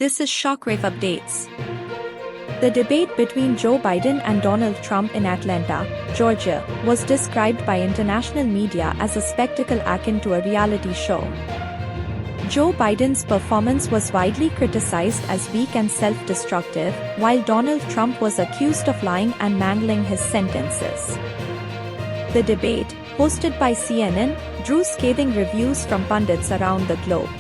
This is Shockwave Updates. The debate between Joe Biden and Donald Trump in Atlanta, Georgia, was described by international media as a spectacle akin to a reality show. Joe Biden's performance was widely criticized as weak and self-destructive, while Donald Trump was accused of lying and mangling his sentences. The debate, hosted by CNN, drew scathing reviews from pundits around the globe.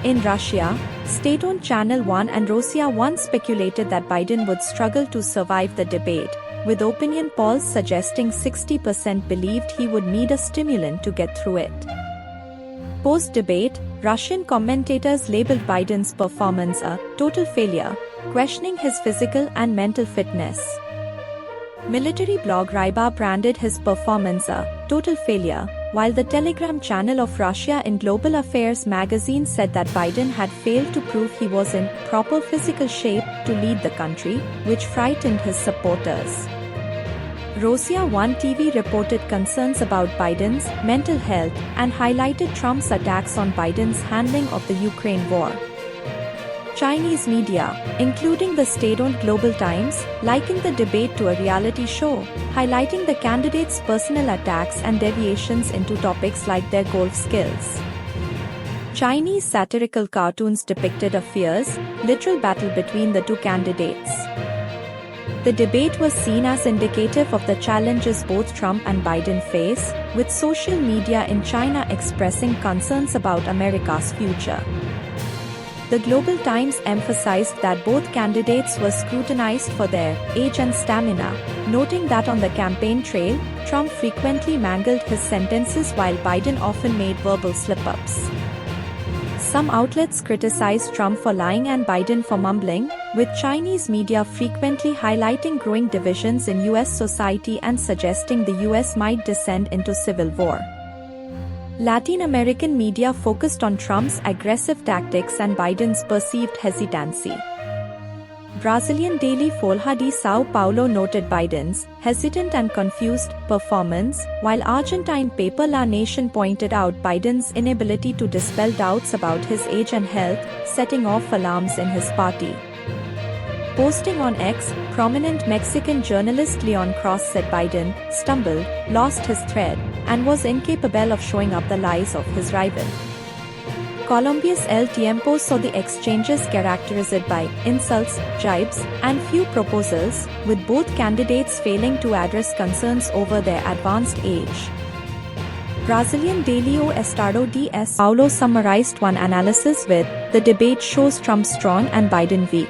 In Russia, state-owned Channel One and Rossiya One speculated that Biden would struggle to survive the debate, with opinion polls suggesting 60% believed he would need a stimulant to get through it. Post-debate, Russian commentators labeled Biden's performance a total failure, questioning his physical and mental fitness. Military blog Rybar branded his performance a total failure, while the Telegram channel of Russia in Global Affairs magazine said that Biden had failed to prove he was in proper physical shape to lead the country, which frightened his supporters. Rossiya One TV reported concerns about Biden's mental health and highlighted Trump's attacks on Biden's handling of the Ukraine war. Chinese media, including the state-owned Global Times, likened the debate to a reality show, highlighting the candidates' personal attacks and deviations into topics like their golf skills. Chinese satirical cartoons depicted a fierce, literal battle between the two candidates. The debate was seen as indicative of the challenges both Trump and Biden face, with social media in China expressing concerns about America's future. The Global Times emphasized that both candidates were scrutinized for their age and stamina, noting that on the campaign trail, Trump frequently mangled his sentences while Biden often made verbal slip-ups. Some outlets criticized Trump for lying and Biden for mumbling, with Chinese media frequently highlighting growing divisions in U.S. society and suggesting the U.S. might descend into civil war. Latin American media focused on Trump's aggressive tactics and Biden's perceived hesitancy. Brazilian daily Folha de São Paulo noted Biden's hesitant and confused performance, while Argentine paper La Nation pointed out Biden's inability to dispel doubts about his age and health, setting off alarms in his party. Posting on X, prominent Mexican journalist Leon Cross said Biden stumbled, lost his thread, and was incapable of showing up the lies of his rival. Colombia's El Tiempo saw the exchanges characterized by insults, jibes, and few proposals, with both candidates failing to address concerns over their advanced age. Brazilian daily O Estado de São Paulo summarized one analysis with, "The debate shows Trump strong and Biden weak."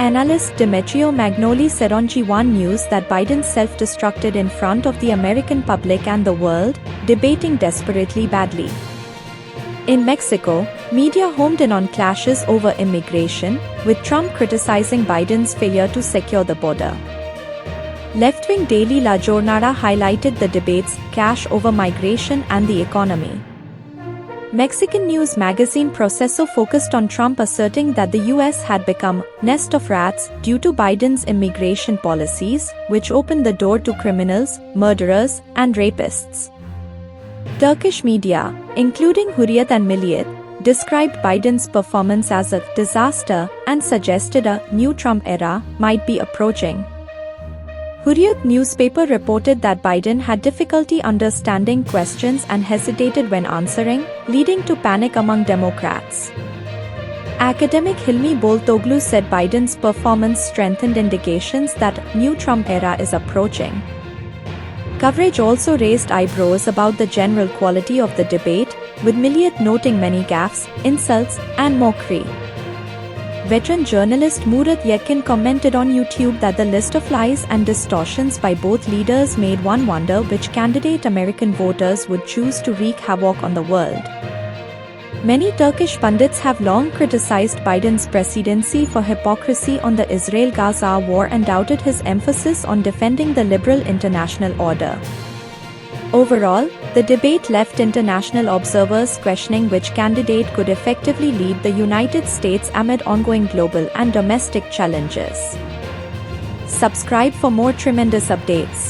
Analyst Demetrio Magnoli said on G1 News that Biden self-destructed in front of the American public and the world, debating desperately badly. In Mexico, media homed in on clashes over immigration, with Trump criticizing Biden's failure to secure the border. Left-wing daily La Jornada highlighted the debate's clash over migration and the economy. Mexican news magazine Proceso focused on Trump asserting that the U.S. had become nest of rats due to Biden's immigration policies, which opened the door to criminals, murderers, and rapists. Turkish media, including Hurriyet and Milliyet, described Biden's performance as a disaster and suggested a new Trump era might be approaching. Hurriyet newspaper reported that Biden had difficulty understanding questions and hesitated when answering, leading to panic among Democrats. Academic Hilmi Boltoglu said Biden's performance strengthened indications that new Trump era is approaching. Coverage also raised eyebrows about the general quality of the debate, with Milliyet noting many gaffes, insults, and mockery. Veteran journalist Murat Yetkin commented on YouTube that the list of lies and distortions by both leaders made one wonder which candidate American voters would choose to wreak havoc on the world. Many Turkish pundits have long criticized Biden's presidency for hypocrisy on the Israel-Gaza war and doubted his emphasis on defending the liberal international order. Overall, the debate left international observers questioning which candidate could effectively lead the United States amid ongoing global and domestic challenges. Subscribe for more tremendous updates.